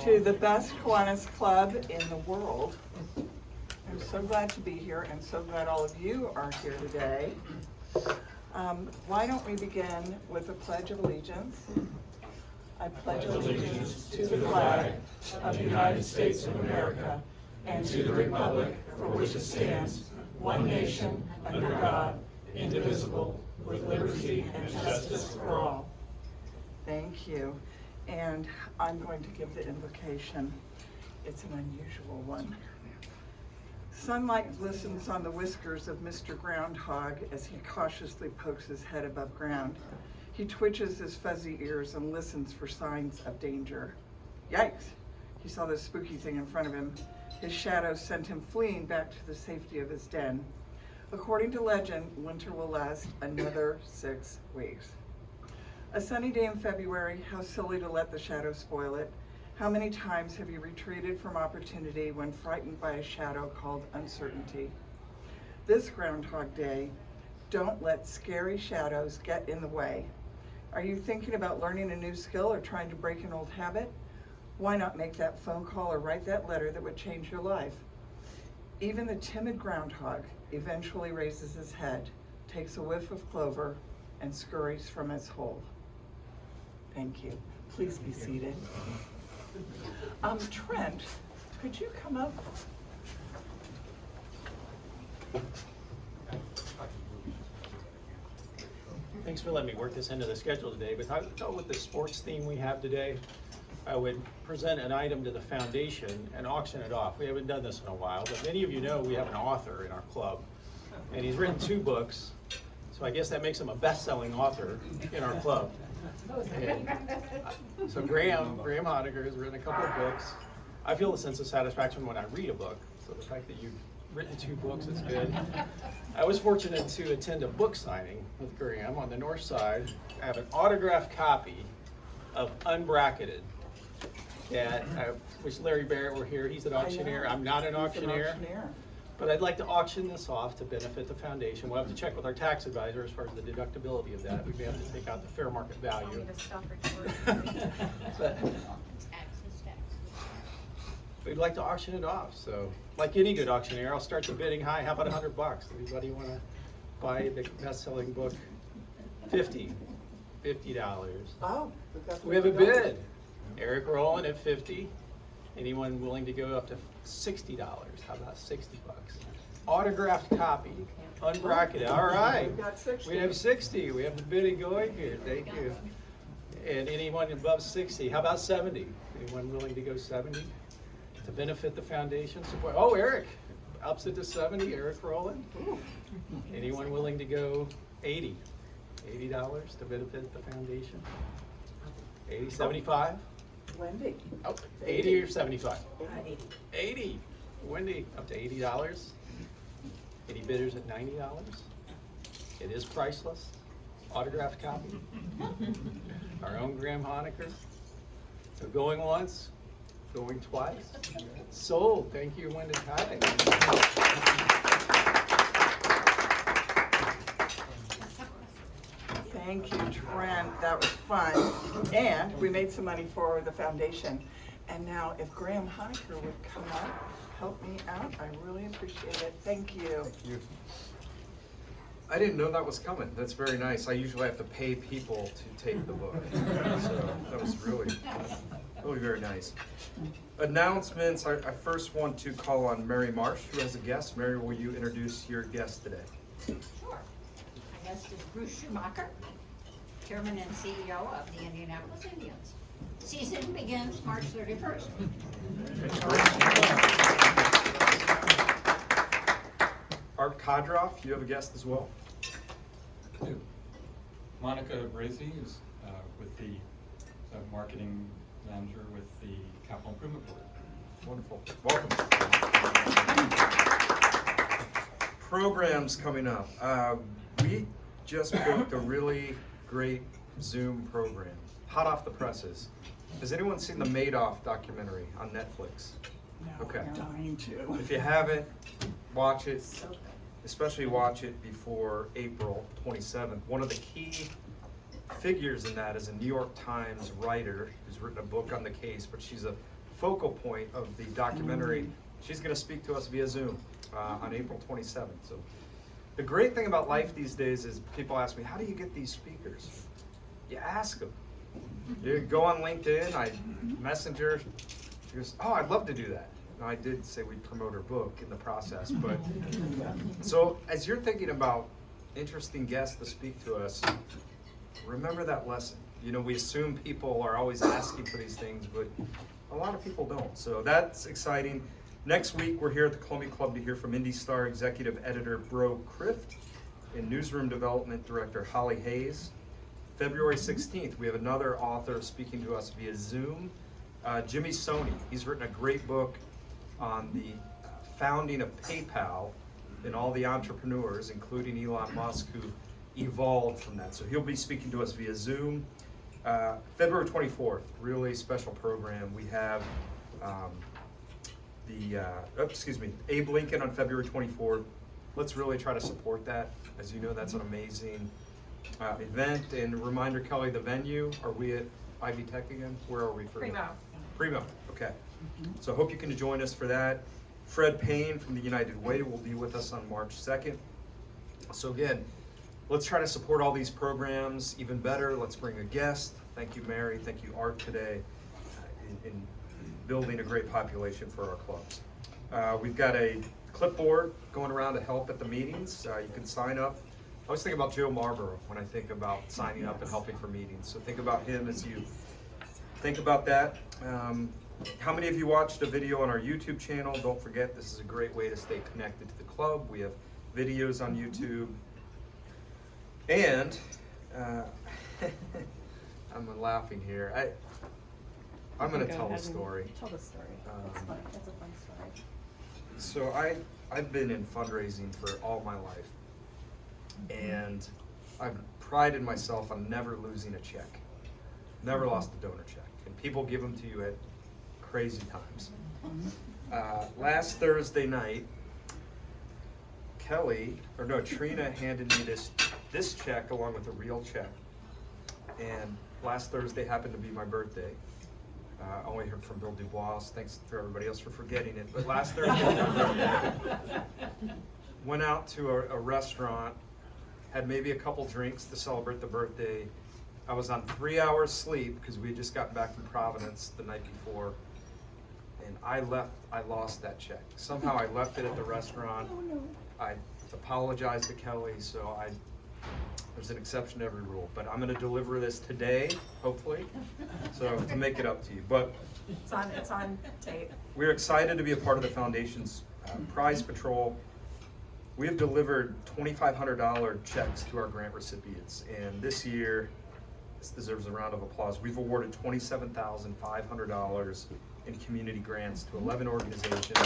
to the best Kiwanis club in the world. I'm so glad to be here and so glad all of you are here today. Why don't we begin with a Pledge of Allegiance? I pledge allegiance to the flag of the United States of America and to the republic for which it stands, one nation, under God, indivisible, with liberty and justice for all. Thank you. And I'm going to give the invocation. It's an unusual one. Sunlight glistens on the whiskers of Mr. Groundhog as he cautiously pokes his head above ground. He twitches his fuzzy ears and listens for signs of danger. Yikes! He saw this spooky thing in front of him. His shadow sent him fleeing back to the safety of his den. According to legend, winter will last another 6 weeks. A sunny day in February, how silly to let the shadow spoil it. How many times have you retreated from opportunity when frightened by a shadow called uncertainty? This Groundhog Day, don't let scary shadows get in the way. Are you thinking about learning a new skill or trying to break an old habit? Why not make that phone call or write that letter that would change your life? Even the timid groundhog eventually raises his head, takes a whiff of clover, and scurries from its hole. Thank you. Please be seated. Trent, could you come up? Thanks for letting me work this into the schedule today, but I thought with the sports theme we have today, I would present an item to the foundation and auction it off. We haven't done this in a while, but many of you know we have an author in our club, and he's written 2 books, so I guess that makes him a best-selling author in our club. And so Graham Honecker has written a couple of books. I feel a sense of satisfaction when I read a book, so the fact that you've written 2 books is good. I was fortunate to attend a book signing with Graham on the north side. I have an autographed copy of Unbracketed that I wish Larry Barrett were here. He's an auctioneer. I'm not an auctioneer. But I'd like to auction this off to benefit the foundation. We'll have to check with our tax advisor as far as the deductibility of that. We may have to take out the fair market value. But we'd like to auction it off. So, like any good auctioneer, I'll start the bidding high. How about $100? Anybody want to buy the best-selling book? $50. Oh, We have a bid. Eric Rowland at $50. Anyone willing to go up to $60? How about $60? Autographed copy, unbracketed. All right. We've got 60. We have 60. We have the bidding going here. Thank you. And anyone above 60? How about 70? Anyone willing to go 70 to benefit the foundation? Support. Oh, Eric ups it to 70. Eric Rowland. Anyone willing to go 80? $80 to benefit the foundation? 80, 75? Wendy. Oh, 80 or 75? 80. 80. Wendy, up to $80. Any bidders at $90? It is priceless. Autographed copy. Our own Graham Honecker. So going once, going twice. Sold. Thank you, Wendy. Hi. Thank you, Trent. That was fun. And we made some money for the foundation. And now if Graham Honecker would come up, help me out, I really appreciate it. Thank you. Thank you. I didn't know that was coming. That's very nice. I usually have to pay people to take the book. So that was really very nice. Announcements. I first want to call on Mary Marsh, who has a guest. Mary, will you introduce your guest today? Sure. My guest is Bruce Schumacher, Chairman and CEO of the Indianapolis Indians. Season begins March 31st. Art Kadroff, you have a guest as well? I do. Monica Brazy is with the marketing manager with the Capital Improvement Board. Wonderful. Welcome. Programs coming up. We just booked a really great Zoom program, hot off the presses. Has anyone seen the Madoff documentary on Netflix? No, Okay. I'm dying to. If you haven't, watch it. Especially watch it before April 27th. One of the key figures in that is a New York Times writer who's written a book on the case, but she's a focal point of the documentary. She's going to speak to us via Zoom on April 27th. So the great thing about life these days is people ask me, how do you get these speakers? You ask them. You go on LinkedIn, I messenger. She goes, oh, I'd love to do that. Now, I did say we'd promote her book in the process, but so as you're thinking about interesting guests to speak to us, remember that lesson. You know, we assume people are always asking for these things, but a lot of people don't. So that's exciting. Next week, we're here at the Columbia Club to hear from Indy Star Executive Editor Bro Crift and Newsroom Development Director Holly Hayes. February 16th, we have another author speaking to us via Zoom, Jimmy Soni. He's written a great book on the founding of PayPal and all the entrepreneurs, including Elon Musk, who evolved from that. So he'll be speaking to us via Zoom. February 24th, really special program. We have Abe Lincoln on February 24th. Let's really try to support that. As you know, that's an amazing event. And reminder, Kelly, the venue, are we at Ivy Tech again? Where are we for that? Primo, okay. So I hope you can join us for that. Fred Payne from the United Way will be with us on March 2nd. So again, let's try to support all these programs even better. Let's bring a guest. Thank you, Mary. Thank you, Art, today in building a great population for our clubs. We've got a clipboard going around to help at the meetings. You can sign up. I always think about Joe Marlborough when I think about signing up and helping for meetings. So think about him as you think about that. How many of you watched a video on our YouTube channel? Don't forget, this is a great way to stay connected to the club. We have videos on YouTube. And I'm laughing here. I'm going to tell the story. Tell the story. That's fun. That's a fun story. So I've been in fundraising for all my life. And I've prided myself on never losing a check. Never lost a donor check. And people give them to you at crazy times. Last Thursday night, Trina handed me this check along with a real check. And last Thursday happened to be my birthday. I only heard from Bill Dubois. Thanks for everybody else for forgetting it. But last Thursday was my birthday. Went out to a restaurant, had maybe a couple drinks to celebrate the birthday. I was on 3 hours sleep because we had just gotten back from Providence the night before. And I lost that check. Somehow I left it at the restaurant. Oh, no. I apologized to Kelly, so there's an exception to every rule. But I'm going to deliver this today, hopefully, so to make it up to you. But It's on tape. we're excited to be a part of the Foundation's prize patrol. We have delivered $2,500 checks to our grant recipients, and this year, this deserves a round of applause. We've awarded $27,500 in community grants to 11 organizations.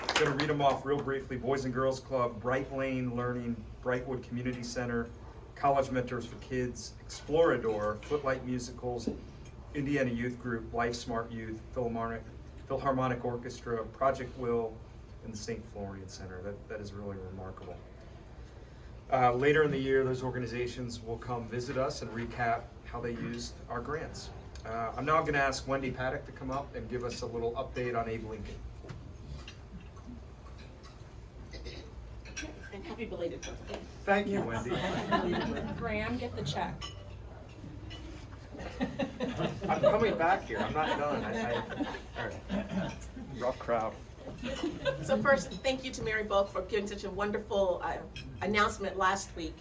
I'm going to read them off real briefly. Boys and Girls Club, Bright Lane Learning, Brightwood Community Center, College Mentors for Kids, Explorador, Footlight Musicals, Indiana Youth Group, Life Smart Youth, Philharmonic Orchestra, Project Will, and the St. Florian Center. That is really remarkable. Later in the year, those organizations will come visit us and recap how they used our grants. I'm now going to ask Wendy Paddock to come up and give us a little update on Abe Lincoln. And happy belated birthday. Thank you, Wendy. Graham, get the check. I'm coming back here. I'm not done. All right. Rough crowd. So first, thank you to Mary Bulk for giving such a wonderful announcement last week.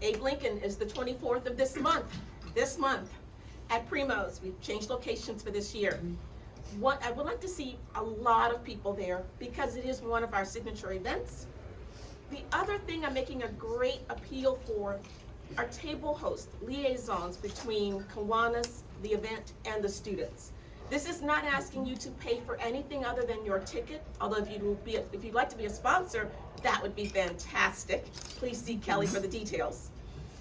Abe Lincoln is the 24th of this month at Primo's. We've changed locations for this year. I would like to see a lot of people there because it is one of our signature events. The other thing I'm making a great appeal for are table host liaisons between Kiwanis, the event, and the students. This is not asking you to pay for anything other than your ticket, although if you'd like to be a sponsor, that would be fantastic. Please see Kelly for the details.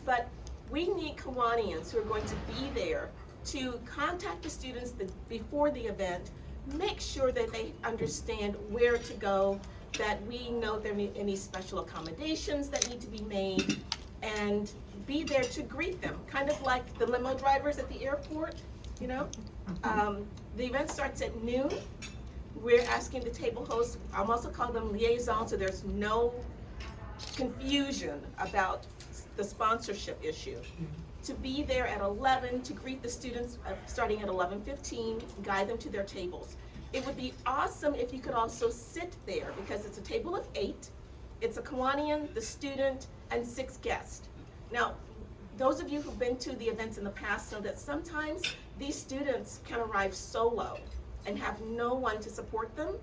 But we need Kiwanians who are going to be there to contact the students before the event, make sure that they understand where to go, that we know if there are any special accommodations that need to be made, and be there to greet them, kind of like the limo drivers at the airport, you know? The event starts at noon. We're asking the table hosts, I'm also calling them liaisons, so there's no confusion about the sponsorship issue. To be there at 11 to greet the students starting at 11:15, guide them to their tables. It would be awesome if you could also sit there because it's a table of 8. It's a Kiwanian, the student, and 6 guests. Now, those of you who've been to the events in the past know that sometimes these students can arrive solo and have no one to support them.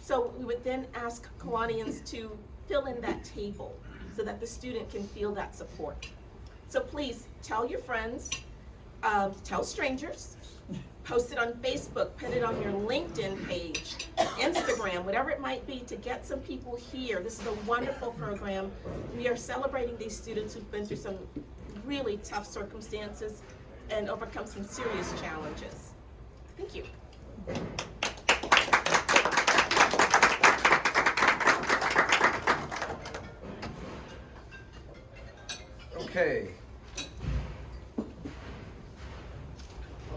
So we would then ask Kiwanians to fill in that table so that the student can feel that support. So please tell your friends, tell strangers, post it on Facebook, put it on your LinkedIn page, Instagram, whatever it might be to get some people here. This is a wonderful program. We are celebrating these students who've been through some really tough circumstances and overcome some serious challenges. Thank you. Okay.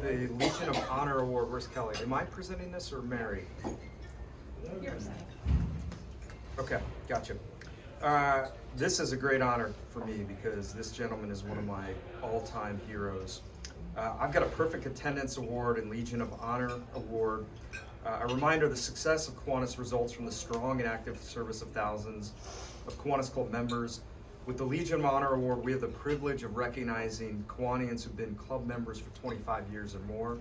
The Legion of Honor Award, where's Kelly? Am I presenting this or Mary? Okay, gotcha. This is a great honor for me because this gentleman is one of my all-time heroes. I've got a Perfect Attendance Award and Legion of Honor Award. A reminder, the success of Kiwanis results from the strong and active service of thousands of Kiwanis Club members. With the Legion of Honor Award, we have the privilege of recognizing Kiwanians who've been club members for 25 years or more.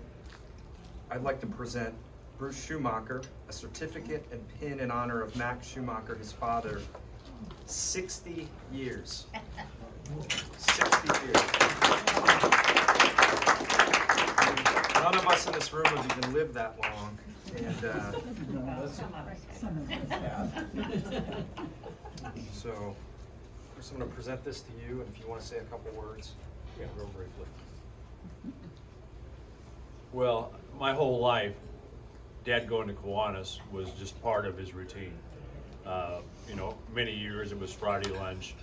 I'd like to present Bruce Schumacher, a certificate and pin in honor of Max Schumacher, his father. 60 years. 60 years. None of us in this room have even lived that long. And so, first I'm going to present this to you, and if you want to say a couple words, yeah, real briefly. Well, my whole life, Dad going to Kiwanis was just part of his routine. You know, many years it was Friday lunch,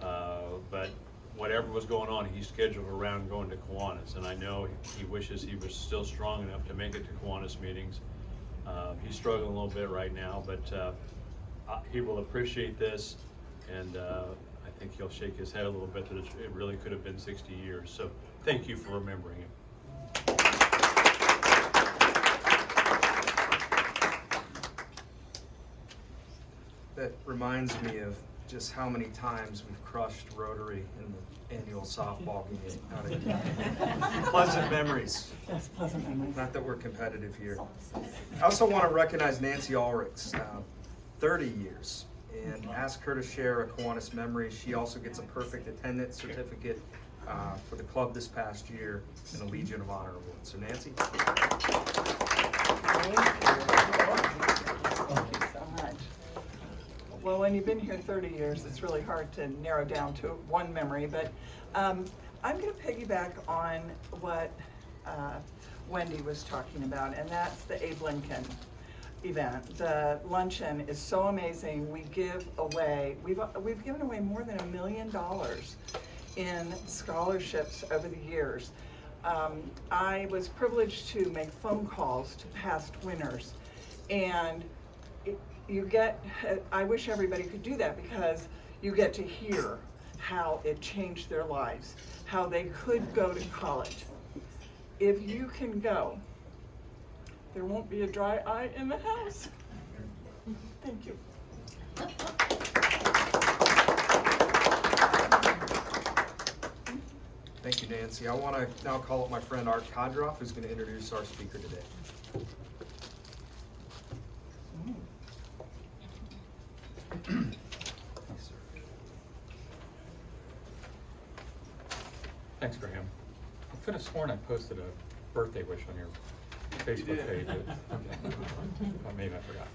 but whatever was going on, he scheduled around going to Kiwanis, and I know he wishes he was still strong enough to make it to Kiwanis meetings. He's struggling a little bit right now, but he will appreciate this, and I think he'll shake his head a little bit that it really could have been 60 years. So thank you for remembering him. That reminds me of just how many times we've crushed Rotary in the annual softball game. Pleasant memories. Yes, pleasant memories. Not that we're competitive here. I also want to recognize Nancy Ulrichs, 30 years, and ask her to share a Kiwanis memory. She also gets a Perfect Attendance certificate for the club this past year and a Legion of Honor Award. So Nancy. Thank you so much. Well, when you've been here 30 years, it's really hard to narrow down to one memory, but I'm going to piggyback on what Wendy was talking about, and that's the Abe Lincoln event. The luncheon is so amazing. We give away, we've given away more than $1 million in scholarships over the years. I was privileged to make phone calls to past winners, and you get, I wish everybody could do that because you get to hear how it changed their lives, how they could go to college. If you can go, there won't be a dry eye in the house. Thank you. Thank you, Nancy. I want to now call up my friend Art Kodroff, who's going to introduce our speaker today. Thanks, Graham. I could have sworn I posted a birthday wish on your Facebook page. Okay. Maybe I forgot.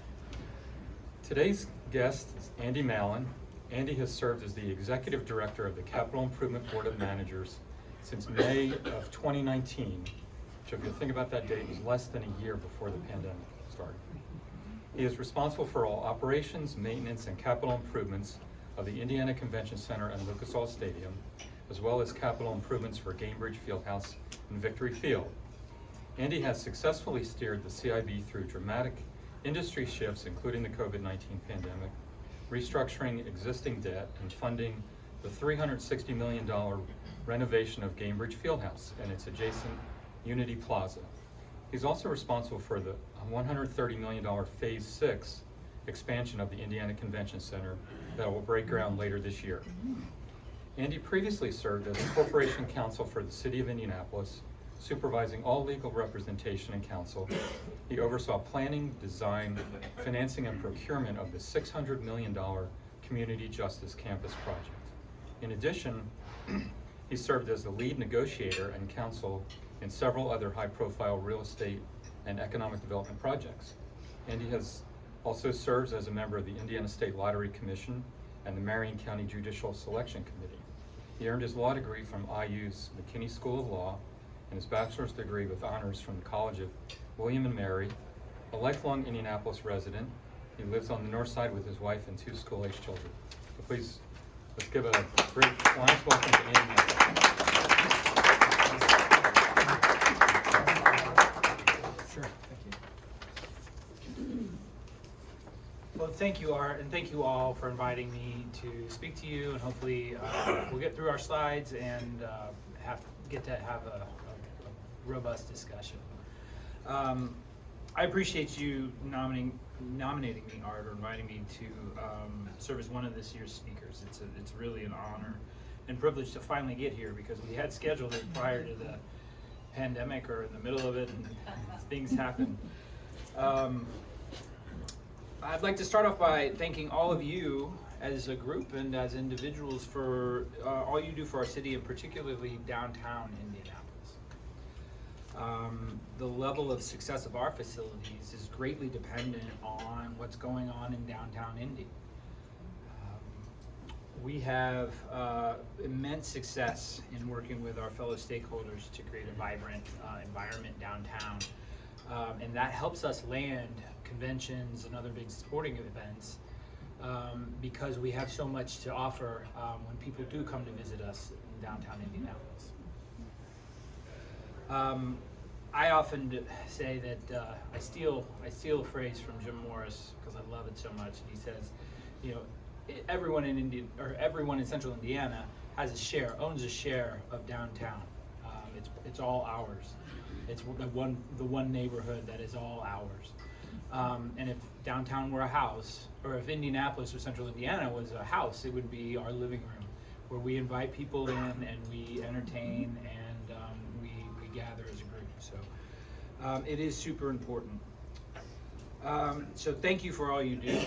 Today's guest is Andy Mallon. Andy has served as the Executive Director of the Capital Improvement Board of Managers since May of 2019, which if you think about that date, was less than a year before the pandemic started. He is responsible for all operations, maintenance, and capital improvements of the Indiana Convention Center and Lucas Oil Stadium, as well as capital improvements for Gainbridge Fieldhouse and Victory Field. Andy has successfully steered the CIB through dramatic industry shifts, including the COVID-19 pandemic, restructuring existing debt, and funding the $360 million renovation of Gainbridge Fieldhouse and its adjacent Unity Plaza. He's also responsible for the $130 million Phase 6 expansion of the Indiana Convention Center that will break ground later this year. Andy previously served as Corporation Counsel for the City of Indianapolis, supervising all legal representation and counsel. He oversaw planning, design, financing, and procurement of the $600 million Community Justice Campus project. In addition, he served as the lead negotiator and counsel in several other high-profile real estate and economic development projects. Andy has also serves as a member of the Indiana State Lottery Commission and the Marion County Judicial Selection Committee. He earned his law degree from IU's McKinney School of Law and his bachelor's degree with honors from the College of William and Mary. A lifelong Indianapolis resident, he lives on the north side with his wife and 2 school-aged children. So please, let's give a great Kiwanis welcome to Andy Mallon. Sure, thank you. Well, thank you, Art, and thank you all for inviting me to speak to you, and hopefully we'll get through our slides and get to have a robust discussion. I appreciate you nominating me, Art, or inviting me to serve as one of this year's speakers. It's really an honor and privilege to finally get here, because we had scheduled it prior to the pandemic or in the middle of it, and things happen. I'd like to start off by thanking all of you as a group and as individuals for all you do for our city, and particularly downtown Indianapolis. The level of success of our facilities is greatly dependent on what's going on in downtown Indy. We have immense success in working with our fellow stakeholders to create a vibrant environment downtown, and that helps us land conventions and other big sporting events, because we have so much to offer when people do come to visit us in downtown Indianapolis. I often say that I steal a phrase from Jim Morris because I love it so much. And he says, you know, everyone in Central Indiana owns a share of downtown. It's all ours. It's the one neighborhood that is all ours. And if downtown were a house, or if Indianapolis or Central Indiana was a house, it would be our living room, where we invite people in and we entertain and we gather as a group. So it is super important. So thank you for all you do.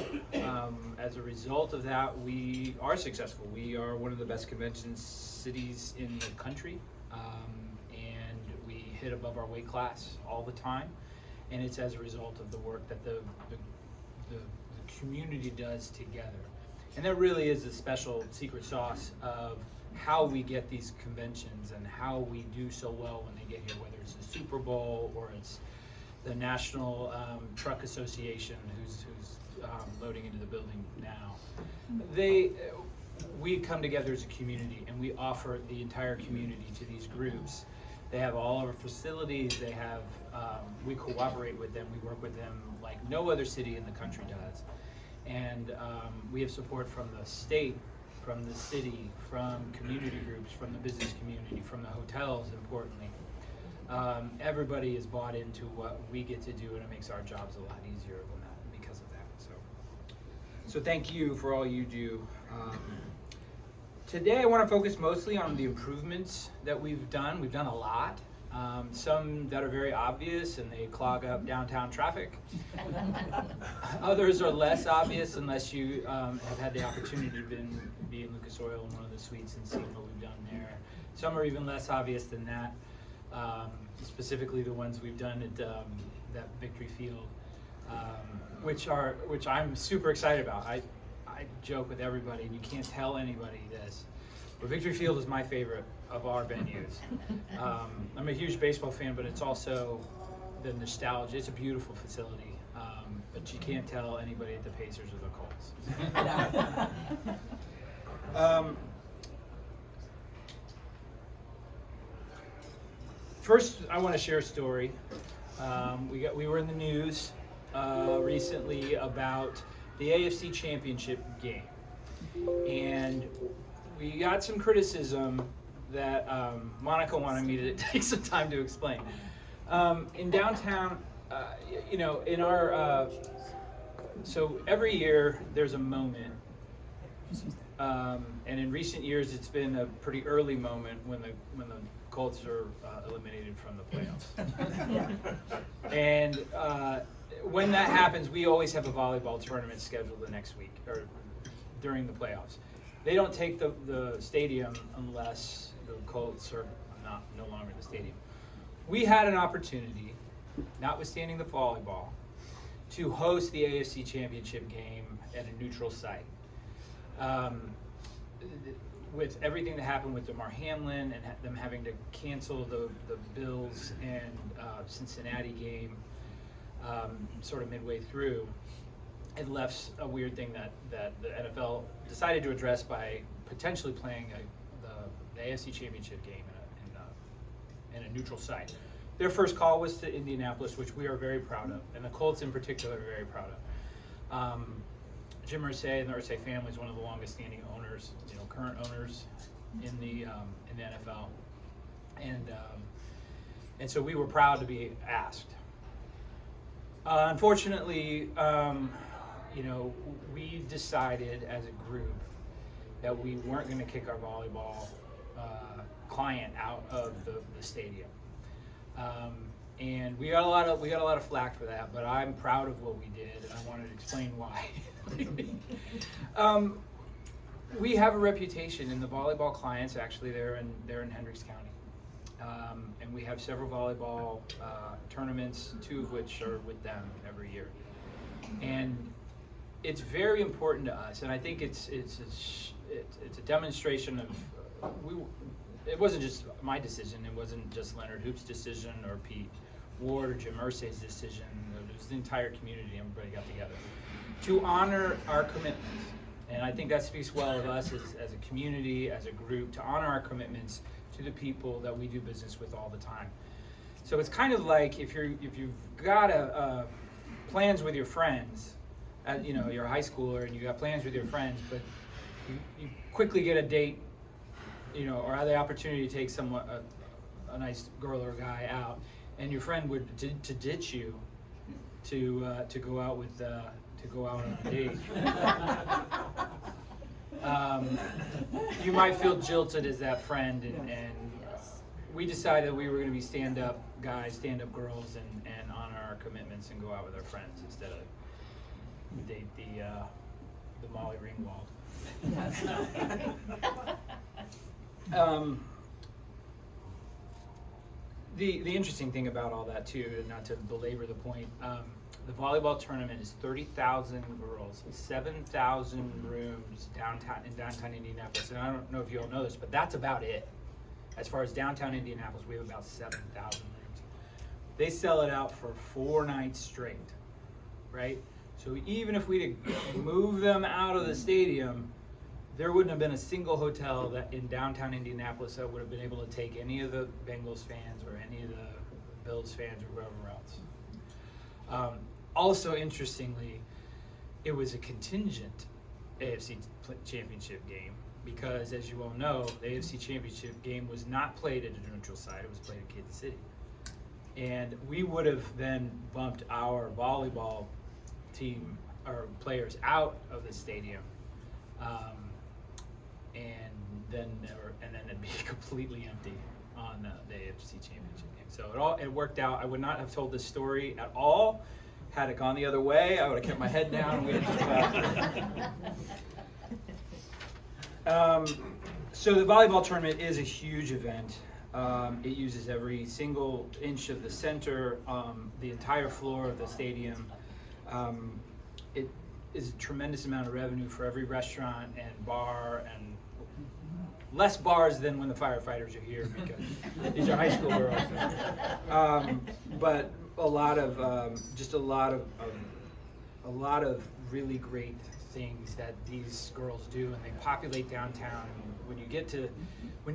As a result of that, we are successful. We are one of the best convention cities in the country, and we hit above our weight class all the time. And it's as a result of the work that the community does together. And that really is the special secret sauce of how we get these conventions and how we do so well when they get here, whether it's the Super Bowl or it's the National Truck Association who's loading into the building now. We come together as a community, and we offer the entire community to these groups. They have all our facilities. They have, we cooperate with them. We work with them like no other city in the country does. And we have support from the state, from the city, from community groups, from the business community, from the hotels, importantly. Everybody is bought into what we get to do, and it makes our jobs a lot easier than that because of that. So thank you for all you do. Today I want to focus mostly on the improvements that we've done. We've done a lot. Some that are very obvious and they clog up downtown traffic. Others are less obvious unless you have had the opportunity to be in Lucas Oil in one of the suites and seen what we've done there. Some are even less obvious than that, specifically the ones we've done at that Victory Field, which I'm super excited about. I joke with everybody, and you can't tell anybody this, but Victory Field is my favorite of our venues. I'm a huge baseball fan, but it's also the nostalgia. It's a beautiful facility, but you can't tell anybody at the Pacers or the Colts. First, I want to share a story. We were in the news recently about the AFC Championship game, and we got some criticism that Monica wanted me to take some time to explain. In downtown, in our so every year there's a moment, and in recent years it's been a pretty early moment when the Colts are eliminated from the playoffs. And when that happens, we always have a volleyball tournament scheduled the next week or during the playoffs. They don't take the stadium unless the Colts are no longer in the stadium. We had an opportunity, notwithstanding the volleyball, to host the AFC Championship game at a neutral site. With everything that happened with DeMar Hamlin and them having to cancel the Bills and Cincinnati game sort of midway through, it left a weird thing that the NFL decided to address by potentially playing the AFC Championship game in a neutral site. Their first call was to Indianapolis, which we are very proud of, and the Colts in particular are very proud of. Jim Irsay and the Irsay family is one of the longest standing owners, current owners in the NFL, and so we were proud to be asked. Unfortunately, we decided as a group that we weren't going to kick our volleyball client out of the stadium, and we got a lot of flack for that. But I'm proud of what we did, and I wanted to explain why. We have a reputation in the volleyball clients. Actually, they're in Hendricks County, and we have several volleyball tournaments, 2 of which are with them every year. And it's very important to us, and I think it's a demonstration of it wasn't just my decision. It wasn't just Leonard Hoop's decision or Pete Ward or Jim Irsay's decision. It was the entire community. Everybody got together to honor our commitments. And I think that speaks well of us as a community, as a group, to honor our commitments to the people that we do business with all the time. So it's kind of like if you've got plans with your friends, you're a high schooler and you got plans with your friends, but you quickly get a date, or have the opportunity to take a nice girl or guy out, and your friend would to ditch you to go out with. To go out on a date. You might feel jilted as that friend, and we decided we were going to be stand-up guys, stand-up girls, and honor our commitments and go out with our friends instead of date the Molly Ringwald. The interesting thing about all that too, not to belabor the point, the volleyball tournament is 30,000 girls, 7,000 rooms in downtown Indianapolis. And I don't know if you all know this, but that's about it. As far as downtown Indianapolis, we have about 7,000 rooms. They sell it out for 4 nights straight, right? So even if we'd moved them out of the stadium, there wouldn't have been a single hotel that in downtown Indianapolis that would have been able to take any of the Bengals fans or any of the Bills fans or whoever else. Also, interestingly, it was a contingent AFC Championship game because, as you all know, the AFC Championship game was not played at a neutral site. It was played in Kansas City. And we would have then bumped our volleyball team or players out of the stadium, and then it'd be completely empty on the AFC Championship game. So it worked out. I would not have told this story at all had it gone the other way. I would have kept my head down and we would have just so the volleyball tournament is a huge event. It uses every single inch of the center, the entire floor of the stadium. It is a tremendous amount of revenue for every restaurant and bar, and less bars than when the firefighters are here because these are high school girls. But a lot of really great things that these girls do, and they populate downtown. When you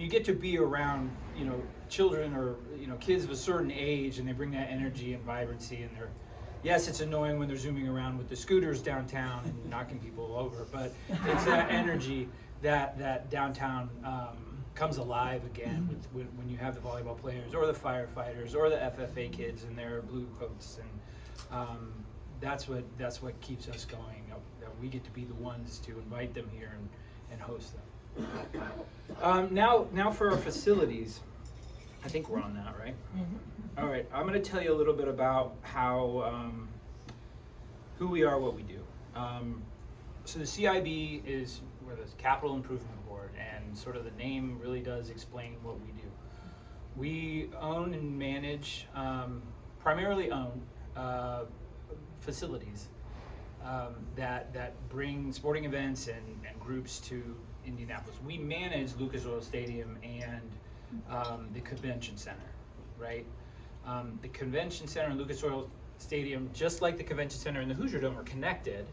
get to be around, you know, children or, you know, kids of a certain age, and they bring that energy and vibrancy, and they're, yes, it's annoying when they're zooming around with the scooters downtown and knocking people over, but it's that energy that downtown comes alive again when you have the volleyball players or the firefighters or the FFA kids in their blue coats, and that's what keeps us going. That we get to be the ones to invite them here and host them. Now for our facilities. I think we're on that, right? Mm-hmm. All right, I'm going to tell you a little bit about how who we are, what we do. So the CIB we're the Capital Improvement Board, and sort of the name really does explain what we do. We own and manage, primarily own, facilities that bring sporting events and groups to Indianapolis. We manage Lucas Oil Stadium and the Convention Center, right? The Convention Center and Lucas Oil Stadium, just like the Convention Center and the Hoosier Dome, are connected,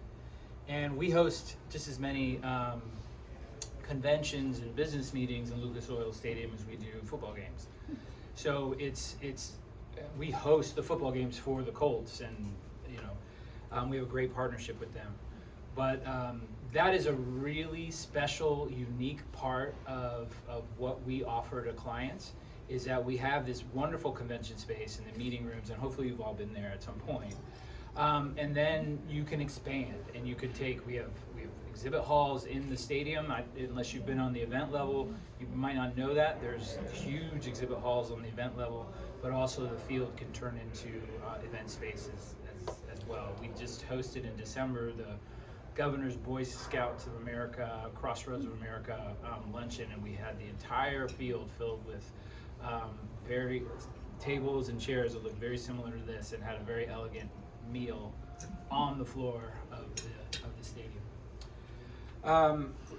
and we host just as many conventions and business meetings in Lucas Oil Stadium as we do football games. So we host the football games for the Colts, and we have a great partnership with them. But that is a really special, unique part of what we offer to clients, is that we have this wonderful convention space and the meeting rooms, and hopefully you've all been there at some point. And then you can expand, and you could we have exhibit halls in the stadium. Unless you've been on the event level, you might not know that. There's huge exhibit halls on the event level, but also the field can turn into event spaces as well. We just hosted in December the Governor's Boy Scouts of America, Crossroads of America luncheon, and we had the entire field filled with very tables and chairs that looked very similar to this, and had a very elegant meal on the floor of the stadium.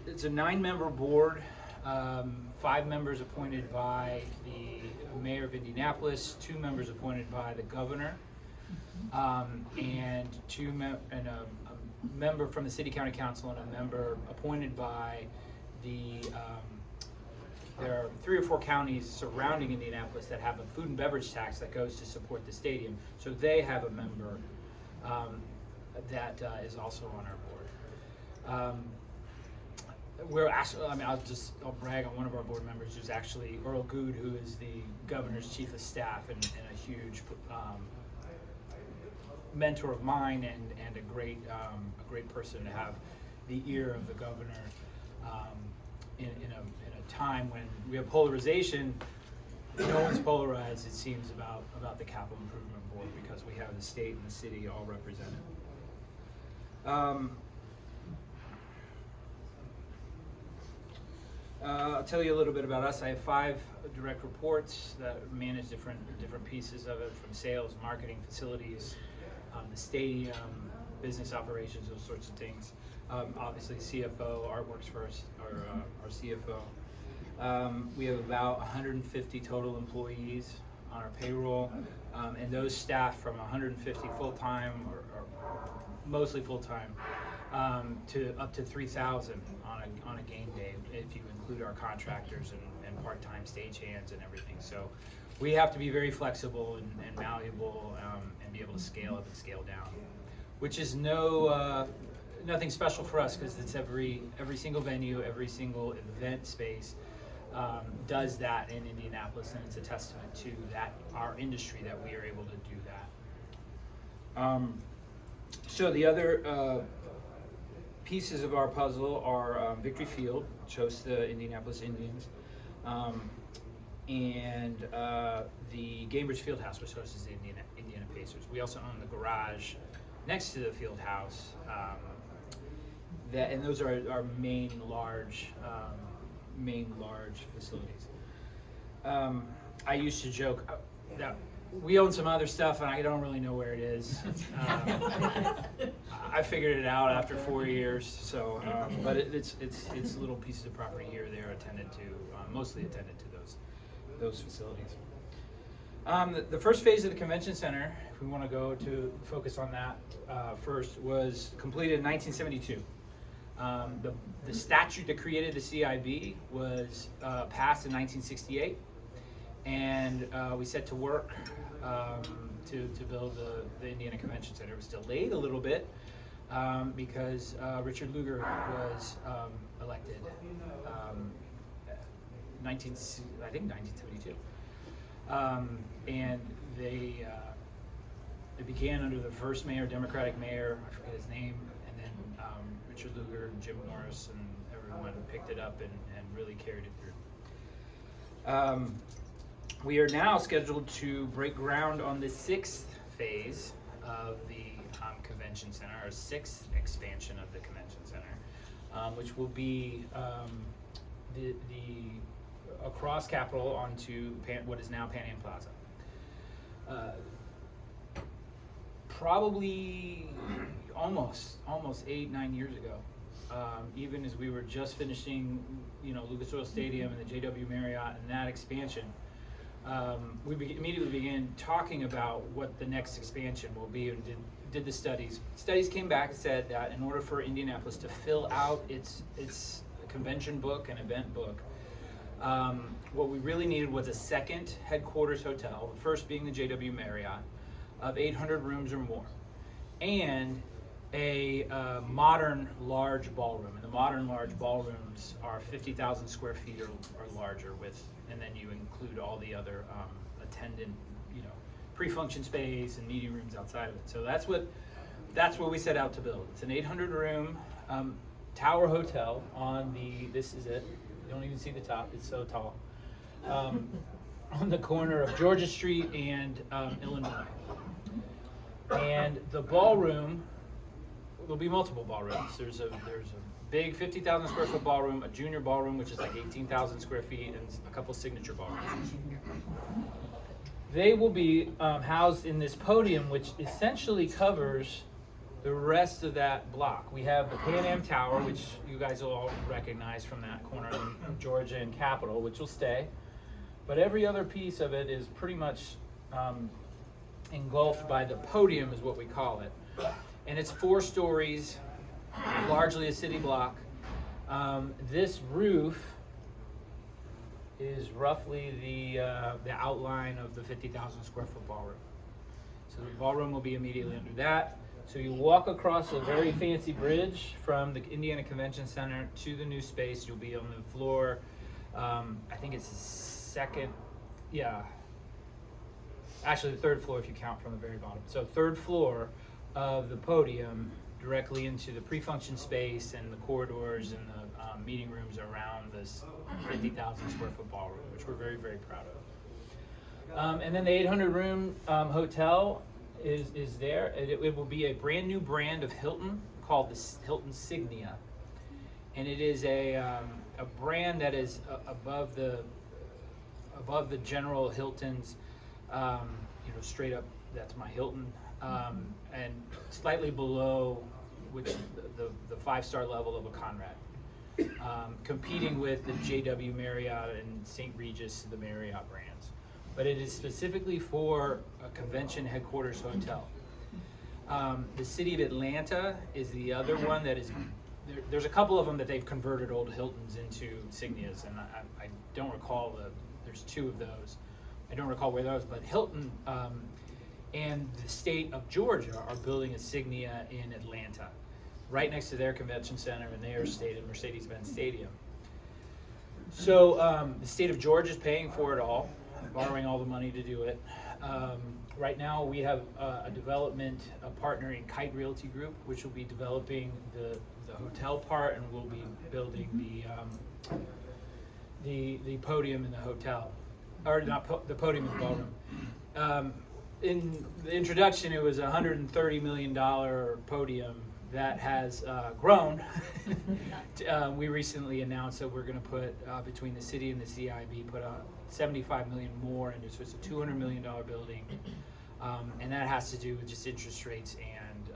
It's a 9-member board, 5 members appointed by the mayor of Indianapolis, 2 members appointed by the governor, and a member from the city county council, and a member appointed by there are 3 or 4 counties surrounding Indianapolis that have a food and beverage tax that goes to support the stadium. So they have a member that is also on our board. We're actually, I'll brag on one of our board members, who's actually Earl Good, who is the governor's chief of staff and a huge mentor of mine, and a great person to have the ear of the governor in a time when we have polarization. No one's polarized, it seems, about the Capital Improvement Board, because we have the state and the city all represented. I'll tell you a little bit about us. I have 5 direct reports that manage different pieces of it, from sales, marketing, facilities, the stadium, business operations, those sorts of things. Obviously, CFO, Art works for us, our CFO. We have about 150 total employees on our payroll, and those staff from 150 full-time or mostly full-time to up to 3,000 on a game day, if you include our contractors and part-time stagehands and everything. So we have to be very flexible and malleable, and be able to scale up and scale down, which is nothing special for us, because it's every single venue, every single event space does that in Indianapolis, and it's a testament to that, our industry, that we are able to do that. So the other pieces of our puzzle are Victory Field, which hosts the Indianapolis Indians, and the Gainbridge Fieldhouse, which hosts the Indiana Pacers. We also own the garage next to the field house, and those are our main large facilities. I used to joke that we own some other stuff, and I don't really know where it is. I figured it out after 4 years. So, but it's little pieces of property here or there mostly attended to those facilities. The first phase of the convention center, if we want to go to focus on that first, was completed in 1972. The statute that created the CIB was passed in 1968, and we set to work to build the Indiana Convention Center. It was delayed a little bit because Richard Lugar was elected, I think 1972, and it began under the first mayor, Democratic mayor, I forget his name, and then Richard Lugar and Jim Morris and everyone picked it up and really carried it through. We are now scheduled to break ground on the 6th phase of the convention center, our 6th expansion of the convention center, which will be the across Capitol onto what is now Pan Am Plaza. Probably almost 8-9 years ago, even as we were just finishing, Lucas Oil Stadium and the JW Marriott and that expansion, we immediately began talking about what the next expansion will be, and did the studies. Studies came back and said that in order for Indianapolis to fill out its convention book and event book, what we really needed was a second headquarters hotel, the first being the JW Marriott, of 800 rooms or more, and a modern large ballroom. And the modern large ballrooms are 50,000 square feet or larger and then you include all the other attendant, pre-function space and meeting rooms outside of it. So that's what we set out to build. It's an 800 room tower hotel on this is it. You don't even see the top, it's so tall. On the corner of Georgia Street and Illinois. And the ballroom, there'll be multiple ballrooms. There's a big 50,000 square foot ballroom, a junior ballroom, which is like 18,000 square feet, and a couple signature ballrooms. They will be housed in this podium, which essentially covers the rest of that block. We have the Pan Am Tower, which you guys will all recognize from that corner of Georgia and Capitol, which will stay. But every other piece of it is pretty much engulfed by the podium, is what we call it. And it's 4 stories, largely a city block. This roof is roughly the outline of the 50,000 square foot ballroom. So the ballroom will be immediately under that. So you walk across a very fancy bridge from the Indiana Convention Center to the new space. You'll be on the floor, I think it's the second, actually the 3rd floor if you count from the very bottom. So 3rd floor of the podium, directly into the pre-function space and the corridors and the meeting rooms around this 50,000 square foot ballroom, which we're very, very proud of. And then the 800 room hotel is there. It will be a brand new brand of Hilton called the Hilton Signia. And it is a brand that is above the general Hiltons, straight up, that's my Hilton, and slightly below the 5-star level of a Conrad, competing with the JW Marriott and St. Regis, the Marriott brands. But it is specifically for a convention headquarters hotel. The city of Atlanta is the other one that is, there's a couple of them that they've converted old Hiltons into Signias, and I don't recall there's 2 of those. I don't recall where those, but Hilton and the state of Georgia are building a Signia in Atlanta, right next to their convention center and their Mercedes-Benz Stadium. So the state of Georgia is paying for it all, borrowing all the money to do it. Right now we have a development partner in Kite Realty Group, which will be developing the hotel part, and we'll be building the podium in the hotel, or not the podium in the ballroom. In the introduction, it was a $130 million podium that has grown. We recently announced that we're going to put, between the city and the CIB, put $75 million more into, so it's a $200 million building. And that has to do with just interest rates and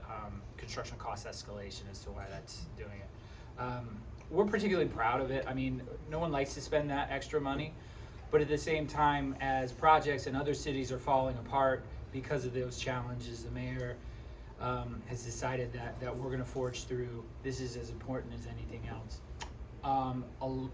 construction cost escalation as to why that's doing it. We're particularly proud of it. I mean, no one likes to spend that extra money, but at the same time, as projects in other cities are falling apart because of those challenges, the mayor has decided that we're gonna forge through. This is as important as anything else. A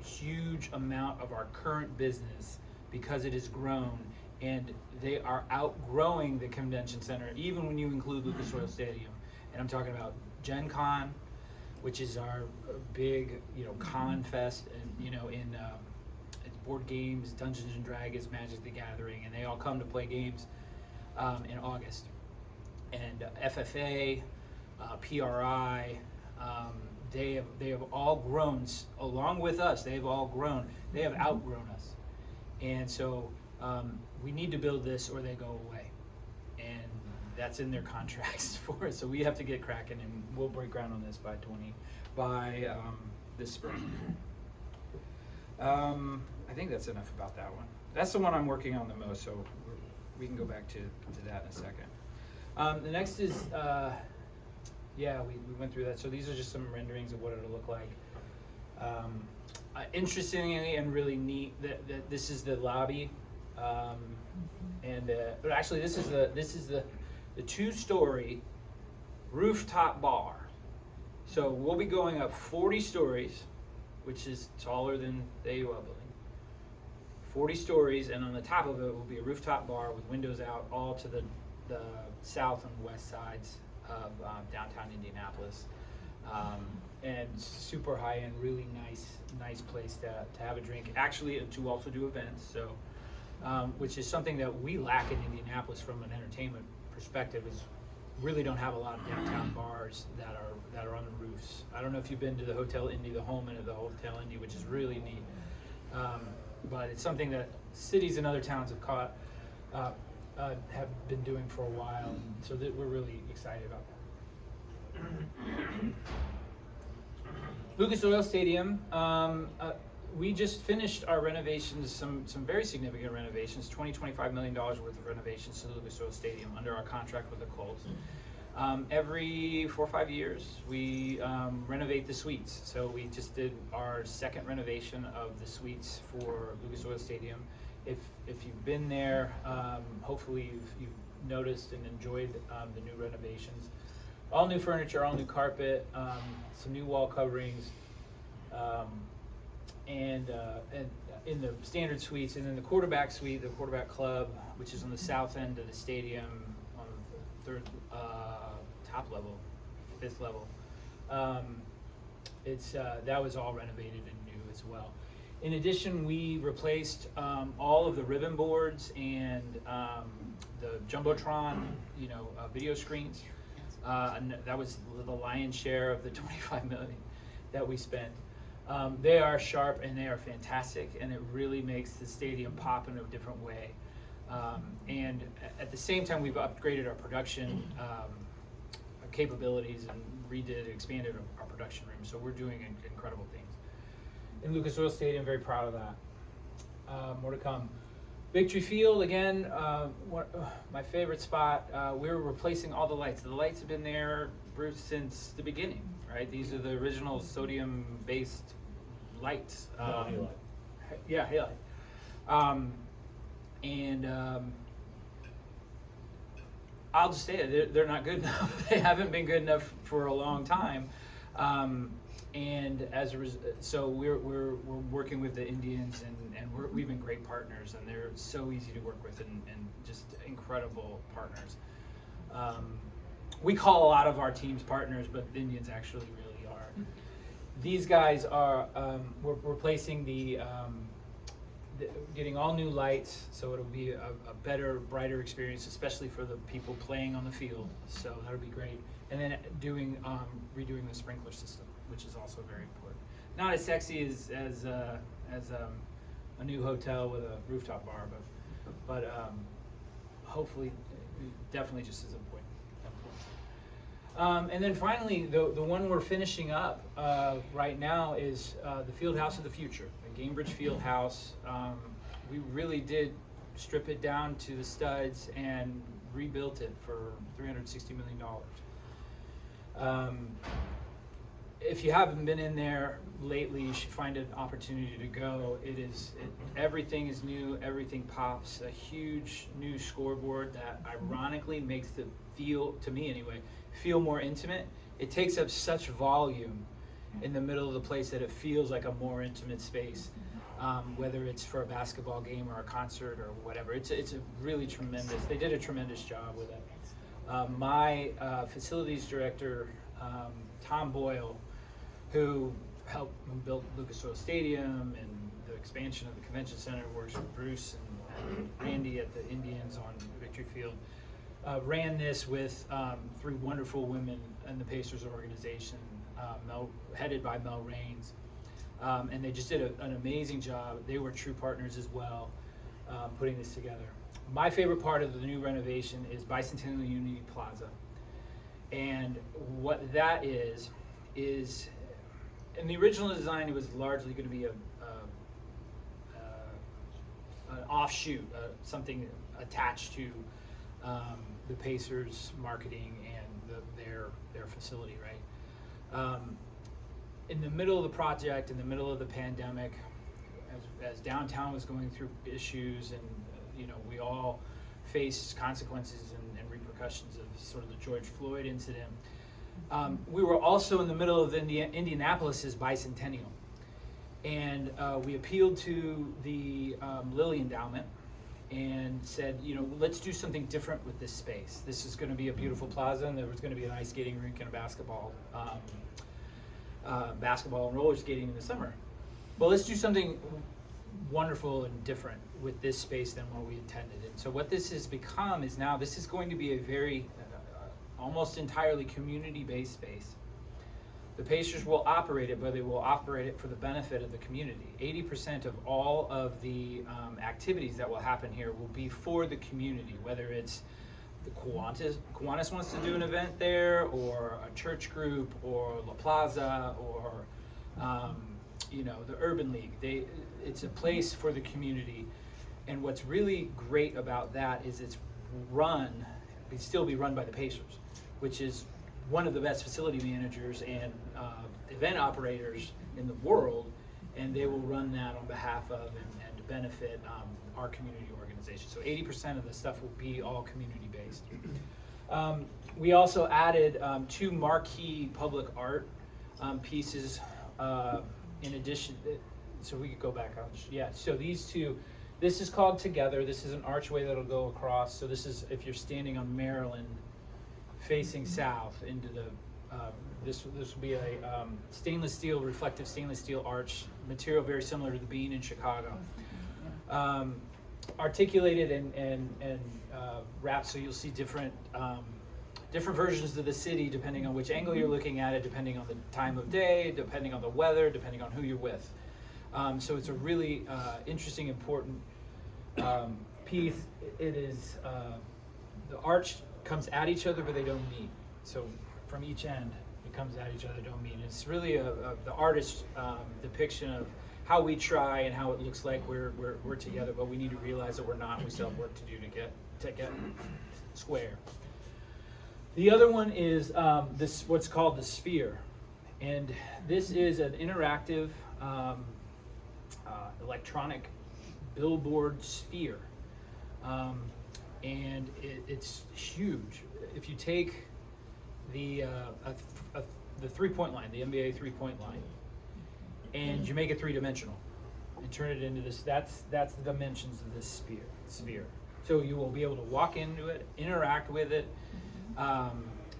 huge amount of our current business, because it has grown, and they are outgrowing the convention center, even when you include Lucas Oil Stadium. And I'm talking about Gen Con, which is our big, con fest, and it's board games, Dungeons and Dragons, Magic the Gathering, and they all come to play games in August. And FFA, PRI, they have all grown along with us. They have all grown. They have outgrown us, and so we need to build this or they go away, and that's in their contracts for us. So we have to get cracking, and we'll break ground on this by this spring. I think that's enough about that one. That's the one I'm working on the most, so we can go back to that in a second. The next is, we went through that. So these are just some renderings of what it'll look like. Interestingly and really neat that this is the lobby, but actually this is the 2-story rooftop bar. So we'll be going up 40 stories, which is taller than the AUL building. 40 stories, and on the top of it will be a rooftop bar with windows out all to the south and west sides of downtown Indianapolis. And super high-end, really nice place to have a drink. Actually, to also do events, so which is something that we lack in Indianapolis from an entertainment perspective. Is really don't have a lot of downtown bars that are on the roofs. I don't know if you've been to the Hotel Indy, the home inn of the Hotel Indy, which is really neat. But it's something that cities and other towns have been doing for a while, and so that we're really excited about that. Lucas Oil Stadium, we just finished our renovations, some very significant renovations, $25 million worth of renovations to the Lucas Oil Stadium under our contract with the Colts. Every 4 or 5 years, we renovate the suites. So we just did our second renovation of the suites for Lucas Oil Stadium. If you've been there, hopefully you've noticed and enjoyed the new renovations. All new furniture, all new carpet, some new wall coverings, and in the standard suites, and then the quarterback suite, the quarterback club, which is on the south end of the stadium, on the third top level, 5th level. That was all renovated and new as well. In addition, we replaced all of the ribbon boards and the Jumbotron, video screens. And that was the lion's share of the $25 million that we spent. They are sharp and they are fantastic, and it really makes the stadium pop in a different way. And at the same time, we've upgraded our production capabilities and expanded our production room. So we're doing incredible things. In Lucas Oil Stadium, very proud of that. More to come. Victory Field, again, my favorite spot. We're replacing all the lights. The lights have been there, Bruce, since the beginning, right? These are the original sodium-based lights. Yeah, halide. I'll just say it, they're not good enough. They haven't been good enough for a long time. And as a so we're working with the Indians, and we've been great partners, and they're so easy to work with, and just incredible partners. We call a lot of our teams partners, but the Indians actually really are. These guys are we're replacing getting all new lights, so it'll be a better, brighter experience, especially for the people playing on the field. So that'll be great. And then redoing the sprinkler system, which is also very important. Not as sexy as a new hotel with a rooftop bar, but hopefully, definitely just as important. And then finally, the one we're finishing up right now is the Field House of the Future, the Gainbridge Field House. We really did strip it down to the studs and rebuilt it for $360 million. if you haven't been in there lately, you should find an opportunity to go. Everything is new, everything pops. A huge new scoreboard that ironically makes the feel, to me anyway, feel more intimate. It takes up such volume in the middle of the place that it feels like a more intimate space, whether it's for a basketball game or a concert or whatever. It's a really tremendous, they did a tremendous job with it. My facilities director, Tom Boyle, who built Lucas Oil Stadium and the expansion of the convention center, works with Bruce and Randy at the Indians on Victory Field, ran this with 3 wonderful women in the Pacers organization, headed by Mel Raines. And they just did an amazing job. They were true partners as well, putting this together. My favorite part of the new renovation is Bicentennial Unity Plaza. And what that is in the original design, it was largely going to be an offshoot, something attached to the Pacers marketing and their facility, right? In the middle of the project, in the middle of the pandemic, as downtown was going through issues, and we all faced consequences and repercussions of sort of the George Floyd incident. We were also in the middle of Indianapolis's bicentennial, and we appealed to the Lilly Endowment and said, let's do something different with this space. This is going to be a beautiful plaza, and there was going to be an ice skating rink and a basketball and roller skating in the summer. Well, let's do something wonderful and different with this space than what we intended. And so what this has become is now this is going to be a very almost entirely community-based space. The Pacers will operate it, but they will operate it for the benefit of the community. 80% of all of the activities that will happen here will be for the community, whether it's the Kiwanis wants to do an event there, or a church group, or La Plaza, or the Urban League. It's a place for the community. And what's really great about that is it's still be run by the Pacers, which is one of the best facility managers and event operators in the world, and they will run that on behalf of and to benefit our community organization. So 80% of the stuff will be all community based. We also added 2 marquee public art pieces in addition. So we could go back on. Yeah, so these 2, this is called Together. This is an archway that'll go across. So this is if you're standing on Maryland facing south into the, this will be a reflective stainless steel arch material very similar to the Bean in Chicago. Articulated and wrapped, so you'll see different versions of the city depending on which angle you're looking at it, depending on the time of day, depending on the weather, depending on who you're with. So it's a really interesting, important piece. It is, the arch comes at each other, but they don't meet. So from each end, it comes at each other, don't meet. It's really the artist's depiction of how we try and how it looks like we're together, but we need to realize that we're not. We still have work to do to get square. The other one is this what's called the Sphere, and this is an interactive electronic billboard sphere, and it's huge. If you take the 3-point line, the NBA 3-point line, and you make it 3-dimensional and turn it into this, that's the dimensions of this sphere. So you will be able to walk into it, interact with it.